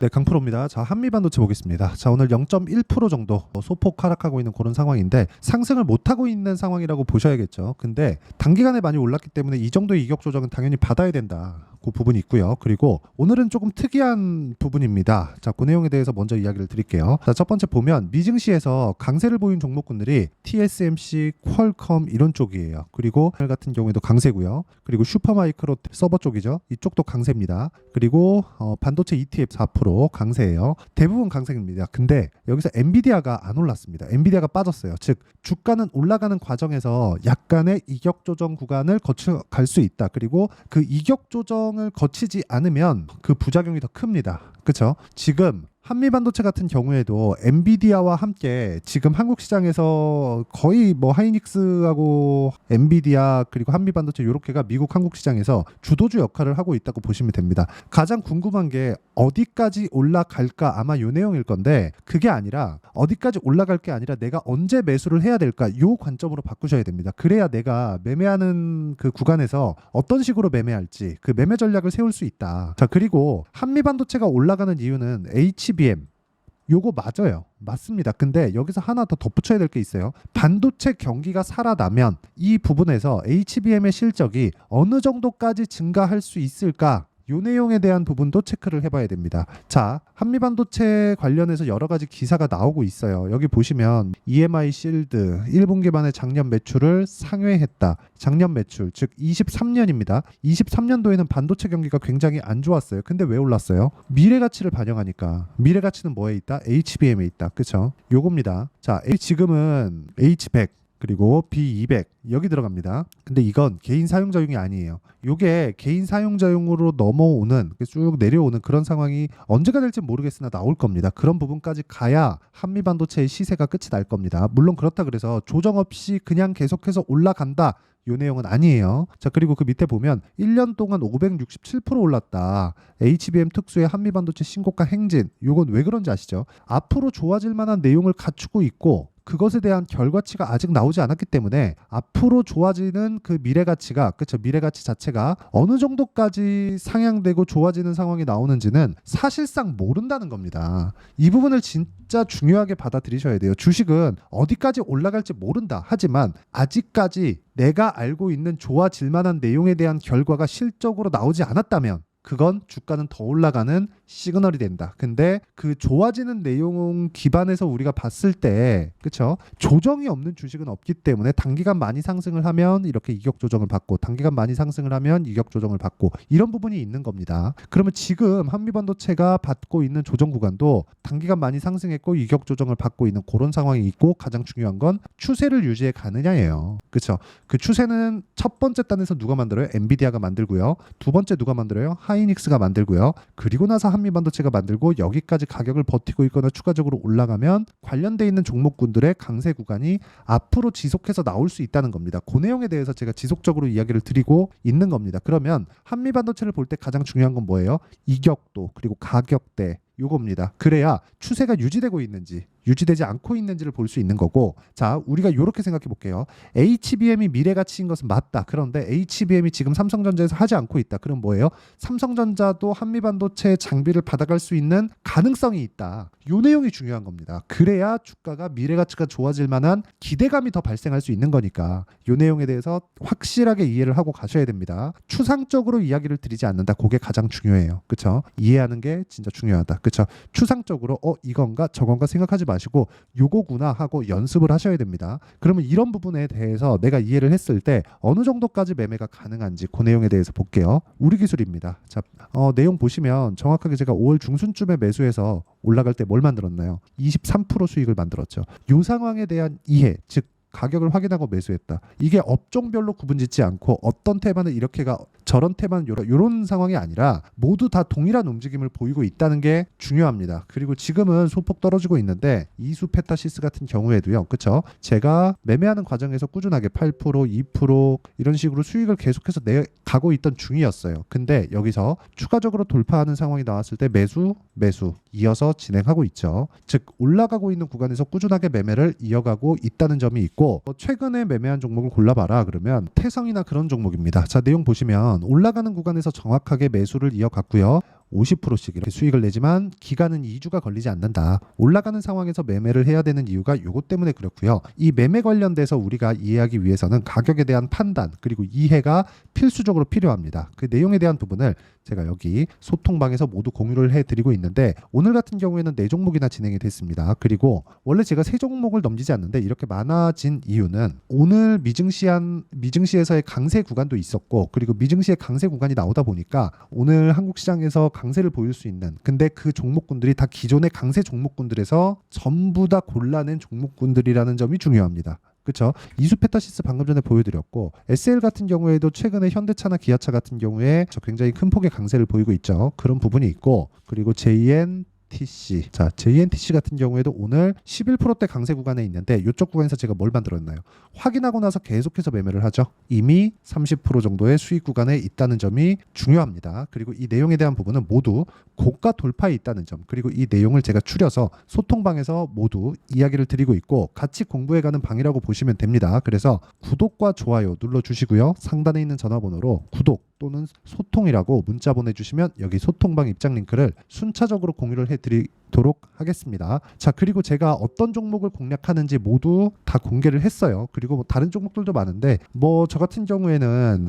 네, 강프로입니다. 자, 한미반도체 보겠습니다. 자, 오늘 0.1% 정도 소폭 하락하고 있는 그런 상황인데 상승을 못하고 있는 상황이라고 보셔야겠죠. 근데 단기간에 많이 올랐기 때문에 이 정도의 이격 조정은 당연히 받아야 된다. 그 부분이 있고요. 그리고 오늘은 조금 특이한 부분입니다. 자, 그 내용에 대해서 먼저 이야기를 드릴게요. 자, 첫 번째 보면 미증시에서 강세를 보인 종목군들이 TSMC, 퀄컴 이런 쪽이에요. 그리고 오늘 같은 경우에도 강세고요. 그리고 슈퍼마이크로 서버 쪽이죠. 이쪽도 강세입니다. 그리고 반도체 ETF 4% 강세예요. 대부분 강세입니다. 근데 여기서 엔비디아가 안 올랐습니다. 엔비디아가 빠졌어요. 즉 주가는 올라가는 과정에서 약간의 이격 조정 구간을 거쳐갈 수 있다. 그리고 그 이격 조정을 거치지 않으면 그 부작용이 더 큽니다. 그렇죠? 지금 한미반도체 같은 경우에도 엔비디아와 함께 지금 한국 시장에서 거의 뭐 하이닉스하고 엔비디아 그리고 한미반도체 요렇게가 미국 한국 시장에서 주도주 역할을 하고 있다고 보시면 됩니다. 가장 궁금한 게 어디까지 올라갈까 아마 요 내용일 건데 그게 아니라 어디까지 올라갈 게 아니라 내가 언제 매수를 해야 될까 요 관점으로 바꾸셔야 됩니다. 그래야 내가 매매하는 그 구간에서 어떤 식으로 매매할지 그 매매 전략을 세울 수 있다. 자, 그리고 한미반도체가 올라가는 이유는 HBM 요거 맞아요. 맞습니다. 근데 여기서 하나 더 덧붙여야 될 게 있어요. 반도체 경기가 살아나면 이 부분에서 HBM의 실적이 어느 정도까지 증가할 수 있을까? 요 내용에 대한 부분도 체크를 해봐야 됩니다. 자, 한미반도체 관련해서 여러 가지 기사가 나오고 있어요. 여기 보시면 EMI 실드 1분기 만에 작년 매출을 상회했다. 작년 매출, 즉 23년입니다. 23년도에는 반도체 경기가 굉장히 안 좋았어요. 근데 왜 올랐어요? 미래 가치를 반영하니까. 미래 가치는 뭐에 있다? HBM에 있다. 그쵸? 요겁니다. 자, 지금은 H100 그리고 B200 여기 들어갑니다. 근데 이건 개인 사용자용이 아니에요. 요게 개인 사용자용으로 넘어오는 쭉 내려오는 그런 상황이 언제가 될지 모르겠으나 나올 겁니다. 그런 부분까지 가야 한미반도체의 시세가 끝이 날 겁니다. 물론 그렇다 그래서 조정 없이 그냥 계속해서 올라간다. 요 내용은 아니에요. 자, 그리고 그 밑에 보면 1년 동안 567% 올랐다. HBM 특수의 한미반도체 신고가 행진. 요건 왜 그런지 아시죠? 앞으로 좋아질 만한 내용을 갖추고 있고 그것에 대한 결과치가 아직 나오지 않았기 때문에 앞으로 좋아지는 그 미래가치가 그쵸 미래가치 자체가 어느 정도까지 상향되고 좋아지는 상황이 나오는지는 사실상 모른다는 겁니다. 이 부분을 진짜 중요하게 받아들이셔야 돼요. 주식은 어디까지 올라갈지 모른다. 하지만 아직까지 내가 알고 있는 좋아질 만한 내용에 대한 결과가 실적으로 나오지 않았다면 그건 주가는 더 올라가는 시그널이 된다. 근데 그 좋아지는 내용 기반에서 우리가 봤을 때 그쵸? 조정이 없는 주식은 없기 때문에 단기간 많이 상승을 하면 이렇게 이격 조정을 받고 단기간 많이 상승을 하면 이격 조정을 받고 이런 부분이 있는 겁니다. 그러면 지금 한미반도체가 받고 있는 조정 구간도 단기간 많이 상승했고 이격 조정을 받고 있는 그런 상황이 있고 가장 중요한 건 추세를 유지해 가느냐예요. 그쵸? 그 추세는 첫 번째 단에서 누가 만들어요? 엔비디아가 만들고요. 두 번째 누가 만들어요? 하이닉스가 만들고요. 그리고 나서 한미반도체가 만들고 여기까지 가격을 버티고 있거나 추가적으로 올라가면 관련돼 있는 종목군들의 강세 구간이 앞으로 지속해서 나올 수 있다는 겁니다. 그 내용에 대해서 제가 지속적으로 이야기를 드리고 있는 겁니다. 그러면 한미반도체를 볼 때 가장 중요한 건 뭐예요? 이격도 그리고 가격대 요겁니다. 그래야 추세가 유지되고 있는지 유지되지 않고 있는지를 볼 수 있는 거고 자 우리가 이렇게 생각해 볼게요. HBM이 미래가치인 것은 맞다. 그런데 HBM이 지금 삼성전자에서 하지 않고 있다. 그럼 뭐예요? 삼성전자도 한미반도체 장비를 받아갈 수 있는 가능성이 있다. 요 내용이 중요한 겁니다. 그래야 주가가 미래가치가 좋아질 만한 기대감이 더 발생할 수 있는 거니까 요 내용에 대해서 확실하게 이해를 하고 가셔야 됩니다. 추상적으로 이야기를 드리지 않는다. 그게 가장 중요해요. 그렇죠? 이해하는 게 진짜 중요하다. 그렇죠? 추상적으로 이건가 저건가 생각하지 마시고 요거구나 하고 연습을 하셔야 됩니다. 그러면 이런 부분에 대해서 내가 이해를 했을 때 어느 정도까지 매매가 가능한지 그 내용에 대해서 볼게요. 우리 기술입니다. 자, 내용 보시면 정확하게 제가 5월 중순쯤에 매수해서 올라갈 때 뭘 만들었나요? 23% 수익을 만들었죠. 이 상황에 대한 이해, 즉 가격을 확인하고 매수했다. 이게 업종별로 구분짓지 않고 어떤 테마는 이렇게가 저런 테마는 요런 상황이 아니라 모두 다 동일한 움직임을 보이고 있다는 게 중요합니다. 그리고 지금은 소폭 떨어지고 있는데 이수 페타시스 같은 경우에도요. 그렇죠? 제가 매매하는 과정에서 꾸준하게 8%, 2% 이런 식으로 수익을 계속해서 내가고 있던 중이었어요. 근데 여기서 추가적으로 돌파하는 상황이 나왔을 때 매수 이어서 진행하고 있죠. 즉 올라가고 있는 구간에서 꾸준하게 매매를 이어가고 있다는 점이 있고 최근에 매매한 종목을 골라봐라 그러면 태성이나 그런 종목입니다. 자 내용 보시면 올라가는 구간에서 정확하게 매수를 이어갔고요. 50%씩 이렇게 수익을 내지만 기간은 2주가 걸리지 않는다. 올라가는 상황에서 매매를 해야 되는 이유가 요것 때문에 그렇고요. 이 매매 관련돼서 우리가 이해하기 위해서는 가격에 대한 판단 그리고 이해가 필수적으로 필요합니다. 그 내용에 대한 부분을 제가 여기 소통방에서 모두 공유를 해드리고 있는데 오늘 같은 경우에는 4종목이나 진행이 됐습니다. 그리고 원래 제가 3종목을 넘기지 않는데 이렇게 많아진 이유는 오늘 미증시에서의 강세 구간도 있었고 그리고 미증시의 강세 구간이 나오다 보니까 오늘 한국 시장에서 강세를 보일 수 있는 근데 그 종목군들이 다 기존의 강세 종목군들에서 전부 다 골라낸 종목군들이라는 점이 중요합니다. 그렇죠. 이수페타시스 방금 전에 보여드렸고 SL 같은 경우에도 최근에 현대차나 기아차 같은 경우에 굉장히 큰 폭의 강세를 보이고 있죠. 그런 부분이 있고 그리고 JNTC 자 JNTC 같은 경우에도 오늘 11%대 강세 구간에 있는데 이쪽 구간에서 제가 뭘 만들었나요? 확인하고 나서 계속해서 매매를 하죠. 이미 30% 정도의 수익 구간에 있다는 점이 중요합니다. 그리고 이 내용에 대한 부분은 모두 고가 돌파에 있다는 점 그리고 이 내용을 제가 추려서 소통방에서 모두 이야기를 드리고 있고 같이 공부해가는 방이라고 보시면 됩니다. 그래서 구독과 좋아요 눌러주시고요. 상단에 있는 전화번호로 구독 또는 소통이라고 문자 보내주시면 여기 소통방 입장 링크를 순차적으로 공유를 해드리도록 하겠습니다. 자 그리고 제가 어떤 종목을 공략하는지 모두 다 공개를 했어요. 그리고 뭐 다른 종목들도 많은데 뭐 저 같은 경우에는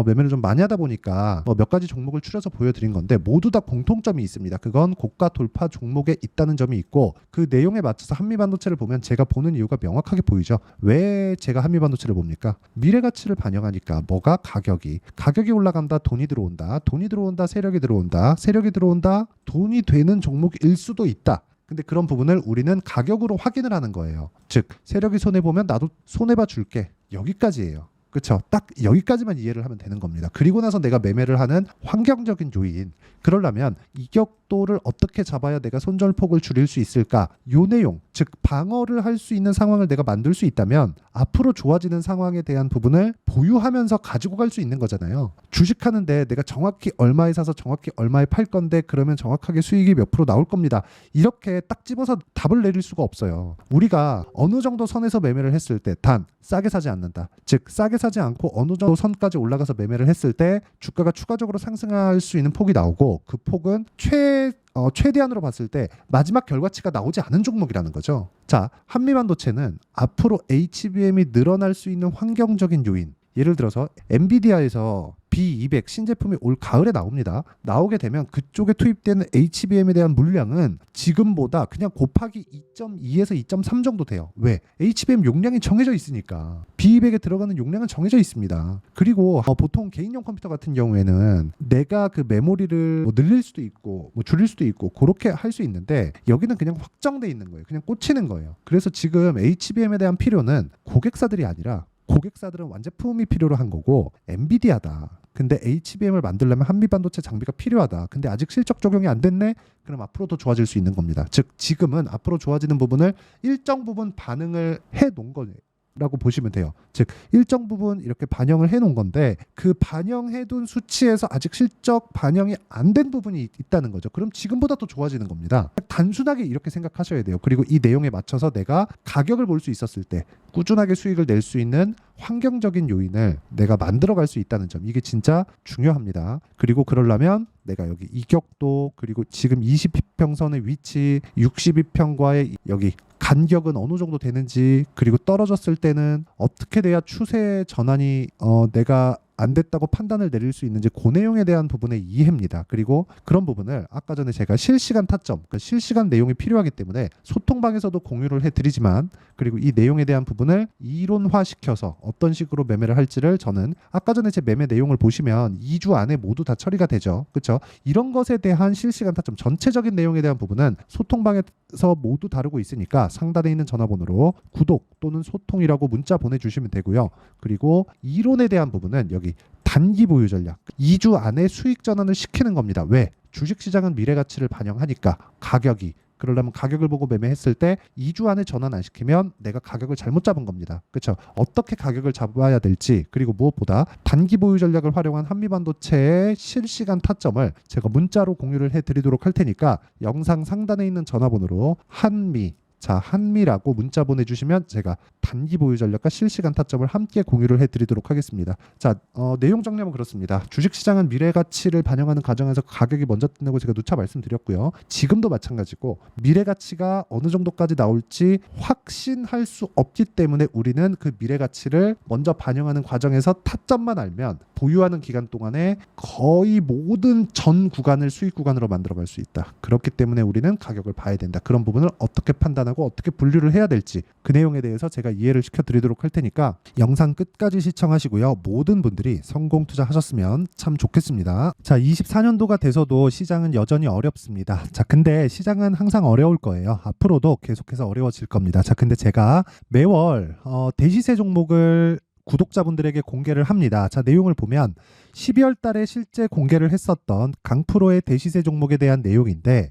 매매를 좀 많이 하다 보니까 몇 가지 종목을 추려서 보여드린 건데 모두 다 공통점이 있습니다. 그건 고가 돌파 종목에 있다는 점이 있고 그 내용에 맞춰서 한미반도체를 보면 제가 보는 이유가 명확하게 보이죠. 왜 제가 한미반도체를 봅니까? 미래 가치를 반영하니까 뭐가 가격이 올라간다 돈이 들어온다 세력이 들어온다 돈이 되는 종목일 수도 있다. 근데 그런 부분을 우리는 가격으로 확인을 하는 거예요. 즉 세력이 손해보면 나도 손해봐 줄게. 여기까지예요. 그렇죠. 딱 여기까지만 이해를 하면 되는 겁니다. 그리고 나서 내가 매매를 하는 환경적인 요인 그러려면 이격도를 어떻게 잡아야 내가 손절폭을 줄일 수 있을까 요 내용 즉 방어를 할 수 있는 상황을 내가 만들 수 있다면 앞으로 좋아지는 상황에 대한 부분을 보유하면서 가지고 갈 수 있는 거잖아요. 주식하는데 내가 정확히 얼마에 사서 정확히 얼마에 팔 건데 그러면 정확하게 수익이 몇 프로 나올 겁니다. 이렇게 딱 집어서 답을 내릴 수가 없어요. 우리가 어느 정도 선에서 매매를 했을 때 단 싸게 사지 않는다. 즉 싸게 사지 않고 어느 정도 선까지 올라가서 매매를 했을 때 주가가 추가적으로 상승할 수 있는 폭이 나오고 그 폭은 최대한으로 봤을 때 마지막 결과치가 나오지 않은 종목이라는 거죠. 자, 한미반도체는 앞으로 HBM이 늘어날 수 있는 환경적인 요인 예를 들어서 엔비디아에서 B200 신제품이 올 가을에 나옵니다. 나오게 되면 그쪽에 투입되는 HBM에 대한 물량은 지금보다 그냥 곱하기 2.2에서 2.3 정도 돼요. 왜? HBM 용량이 정해져 있으니까. B200에 들어가는 용량은 정해져 있습니다. 그리고 보통 개인용 컴퓨터 같은 경우에는 내가 그 메모리를 뭐 늘릴 수도 있고 뭐 줄일 수도 있고 그렇게 할 수 있는데 여기는 그냥 확정돼 있는 거예요. 그냥 꽂히는 거예요. 그래서 지금 HBM에 대한 필요는 고객사들이 아니라 고객사들은 완제품이 필요로 한 거고 엔비디아다. 근데 HBM을 만들려면 한미반도체 장비가 필요하다. 근데 아직 실적 적용이 안 됐네? 그럼 앞으로 더 좋아질 수 있는 겁니다. 즉 지금은 앞으로 좋아지는 부분을 일정 부분 반응을 해놓은 거라고 보시면 돼요. 즉 일정 부분 이렇게 반영을 해놓은 건데 그 반영해둔 수치에서 아직 실적 반영이 안 된 부분이 있다는 거죠. 그럼 지금보다 더 좋아지는 겁니다. 단순하게 이렇게 생각하셔야 돼요. 그리고 이 내용에 맞춰서 내가 가격을 볼 수 있었을 때 꾸준하게 수익을 낼 수 있는 환경적인 요인을 내가 만들어갈 수 있다는 점 이게 진짜 중요합니다. 그리고 그러려면 내가 여기 이격도 그리고 지금 20평선의 위치 62평과의 여기 간격은 어느 정도 되는지 그리고 떨어졌을 때는 어떻게 돼야 추세 전환이 내가 안 됐다고 판단을 내릴 수 있는지 그 내용에 대한 부분의 이해입니다. 그리고 그런 부분을 아까 전에 제가 실시간 타점, 그러니까 실시간 내용이 필요하기 때문에 소통방에서도 공유를 해드리지만 그리고 이 내용에 대한 부분을 이론화시켜서 어떤 식으로 매매를 할지를 저는 아까 전에 제 매매 내용을 보시면 2주 안에 모두 다 처리가 되죠. 그렇죠? 이런 것에 대한 실시간 타점, 전체적인 내용에 대한 부분은 소통방에서 모두 다루고 있으니까 상단에 있는 전화번호로 구독 또는 소통이라고 문자 보내주시면 되고요. 그리고 이론에 대한 부분은 여기 단기 보유 전략 2주 안에 수익 전환을 시키는 겁니다. 왜? 주식시장은 미래 가치를 반영하니까 가격이 그러려면 가격을 보고 매매했을 때 2주 안에 전환 안 시키면 내가 가격을 잘못 잡은 겁니다. 그렇죠? 어떻게 가격을 잡아야 될지 그리고 무엇보다 단기 보유 전략을 활용한 한미반도체의 실시간 타점을 제가 문자로 공유를 해드리도록 할 테니까 영상 상단에 있는 전화번호로 한미 자, 한미라고 문자 보내주시면 제가 단기 보유 전략과 실시간 타점을 함께 공유를 해드리도록 하겠습니다. 자, 내용 정리하면 그렇습니다. 주식시장은 미래 가치를 반영하는 과정에서 가격이 먼저 뜬다고 제가 누차 말씀드렸고요. 지금도 마찬가지고 미래 가치가 어느 정도까지 나올지 확신할 수 없기 때문에 우리는 그 미래 가치를 먼저 반영하는 과정에서 타점만 알면 보유하는 기간 동안에 거의 모든 전 구간을 수익 구간으로 만들어갈 수 있다. 그렇기 때문에 우리는 가격을 봐야 된다. 그런 부분을 어떻게 판단하고 어떻게 분류를 해야 될지 그 내용에 대해서 제가 이해를 시켜드리도록 할 테니까 영상 끝까지 시청하시고요. 모든 분들이 성공 투자하셨으면 참 좋겠습니다. 자, 24년도가 돼서도 시장은 여전히 어렵습니다. 자, 근데 시장은 항상 어려울 거예요. 앞으로도 계속해서 어려워질 겁니다. 자, 근데 제가 매월 대시세 종목을 구독자분들에게 공개를 합니다. 자, 내용을 보면 12월 달에 실제 공개를 했었던 강프로의 대시세 종목에 대한 내용인데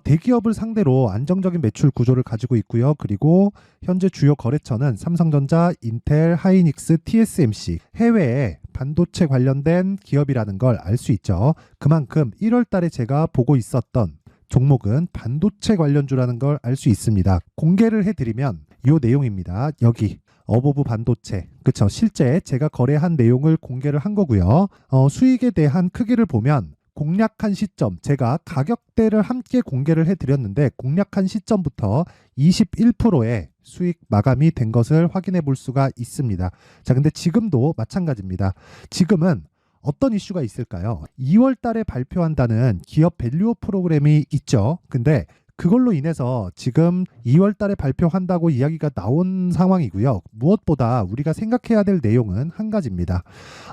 대기업을 상대로 안정적인 매출 구조를 가지고 있고요. 그리고 현재 주요 거래처는 삼성전자, 인텔, 하이닉스, TSMC, 해외에 반도체 관련된 기업이라는 걸 알 수 있죠. 그만큼 1월 달에 제가 보고 있었던 종목은 반도체 관련주라는 걸 알 수 있습니다. 공개를 해드리면 이 내용입니다. 여기 어보브 반도체, 그쵸? 실제 제가 거래한 내용을 공개를 한 거고요. 수익에 대한 크기를 보면 공략한 시점, 제가 가격대를 함께 공개를 해드렸는데 공략한 시점부터 21%의 수익 마감이 된 것을 확인해 볼 수가 있습니다. 자, 근데 지금도 마찬가지입니다. 지금은 어떤 이슈가 있을까요? 2월 달에 발표한다는 기업 밸류업 프로그램이 있죠. 근데 그걸로 인해서 지금 2월 달에 발표한다고 이야기가 나온 상황이고요. 무엇보다 우리가 생각해야 될 내용은 한 가지입니다.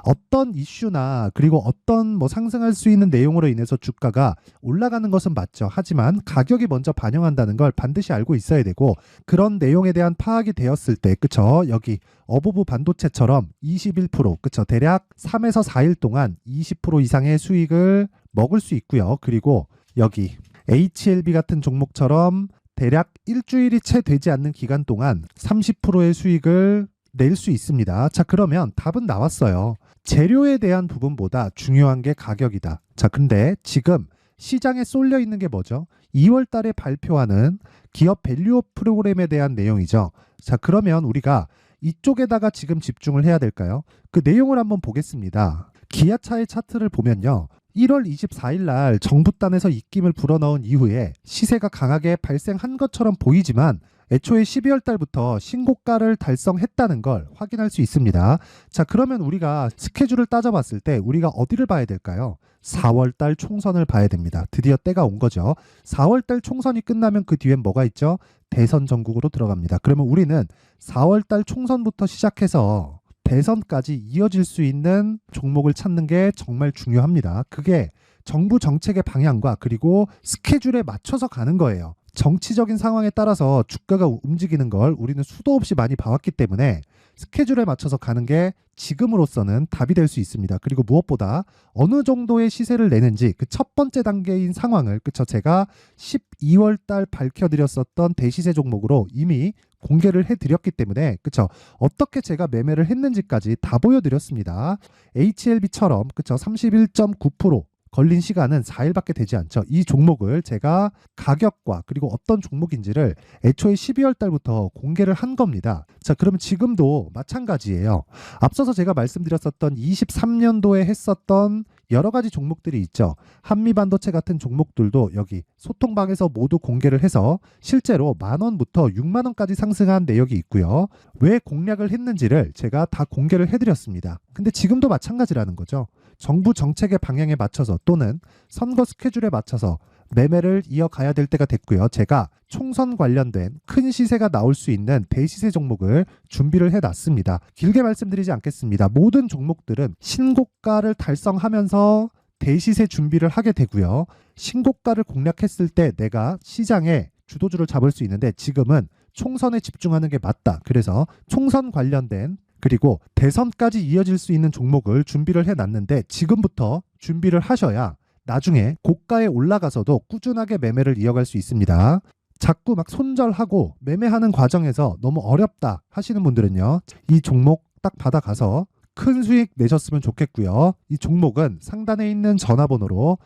어떤 이슈나 그리고 어떤 상승할 수 있는 내용으로 인해서 주가가 올라가는 것은 맞죠. 하지만 가격이 먼저 반영한다는 걸 반드시 알고 있어야 되고 그런 내용에 대한 파악이 되었을 때, 그쵸? 여기 어보브 반도체처럼 21%, 그쵸? 대략 3에서 4일 동안 20% 이상의 수익을 먹을 수 있고요. 그리고 여기 HLB 같은 종목처럼 대략 일주일이 채 되지 않는 기간 동안 30%의 수익을 낼 수 있습니다. 자, 그러면 답은 나왔어요. 재료에 대한 부분보다 중요한 게 가격이다. 자, 근데 지금 시장에 쏠려 있는 게 뭐죠? 2월 달에 발표하는 기업 밸류업 프로그램에 대한 내용이죠. 자, 그러면 우리가 이쪽에다가 지금 집중을 해야 될까요? 그 내용을 한번 보겠습니다. 기아차의 차트를 보면요. 1월 24일 날 정부단에서 입김을 불어넣은 이후에 시세가 강하게 발생한 것처럼 보이지만 애초에 12월 달부터 신고가를 달성했다는 걸 확인할 수 있습니다. 자, 그러면 우리가 스케줄을 따져봤을 때 우리가 어디를 봐야 될까요? 4월 달 총선을 봐야 됩니다. 드디어 때가 온 거죠. 4월 달 총선이 끝나면 그 뒤엔 뭐가 있죠? 대선 전국으로 들어갑니다. 그러면 우리는 4월 달 총선부터 시작해서 대선까지 이어질 수 있는 종목을 찾는 게 정말 중요합니다. 그게 정부 정책의 방향과 그리고 스케줄에 맞춰서 가는 거예요. 정치적인 상황에 따라서 주가가 움직이는 걸 우리는 수도 없이 많이 봐왔기 때문에 스케줄에 맞춰서 가는 게 지금으로서는 답이 될 수 있습니다. 그리고 무엇보다 어느 정도의 시세를 내는지 그 첫 번째 단계인 상황을, 그쵸? 제가 12월 달 밝혀드렸었던 대시세 종목으로 이미 공개를 해드렸기 때문에, 그쵸? 어떻게 제가 매매를 했는지까지 다 보여드렸습니다. HLB처럼, 그쵸? 31.9% 걸린 시간은 4일밖에 되지 않죠. 이 종목을 제가 가격과 그리고 어떤 종목인지를 애초에 12월 달부터 공개를 한 겁니다. 자, 그러면 지금도 마찬가지예요. 앞서서 제가 말씀드렸었던 23년도에 했었던 여러 가지 종목들이 있죠. 한미반도체 같은 종목들도 여기 소통방에서 모두 공개를 해서 실제로 10,000원부터 60,000원까지 상승한 내역이 있고요. 왜 공략을 했는지를 제가 다 공개를 해드렸습니다. 근데 지금도 마찬가지라는 거죠. 정부 정책의 방향에 맞춰서 또는 선거 스케줄에 맞춰서 매매를 이어가야 될 때가 됐고요. 제가 총선 관련된 큰 시세가 나올 수 있는 대시세 종목을 준비를 해놨습니다. 길게 말씀드리지 않겠습니다. 모든 종목들은 신고가를 달성하면서 대시세 준비를 하게 되고요. 신고가를 공략했을 때 내가 시장에 주도주를 잡을 수 있는데 지금은 총선에 집중하는 게 맞다. 그래서 총선 관련된 그리고 대선까지 이어질 수 있는 종목을 준비를 해놨는데 지금부터 준비를 하셔야 나중에 고가에 올라가서도 꾸준하게 매매를 이어갈 수 있습니다. 자꾸 막 손절하고 매매하는 과정에서 너무 어렵다 하시는 분들은요. 이 종목 딱 받아가서 큰 수익 내셨으면 좋겠고요. 이 종목은 상단에 있는 전화번호로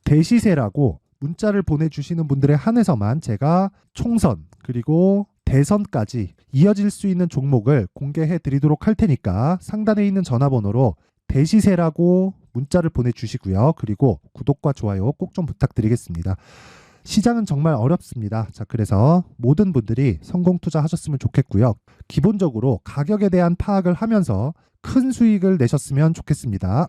대시세라고 문자를 보내주시는 분들에 한해서만 제가 총선 그리고 대선까지 이어질 수 있는 종목을 공개해 드리도록 할 테니까 상단에 있는 전화번호로 대시세라고 문자를 보내주시고요. 그리고 구독과 좋아요 꼭 좀 부탁드리겠습니다. 시장은 정말 어렵습니다. 자, 그래서 모든 분들이 성공 투자하셨으면 좋겠고요. 기본적으로 가격에 대한 파악을 하면서 큰 수익을 내셨으면 좋겠습니다.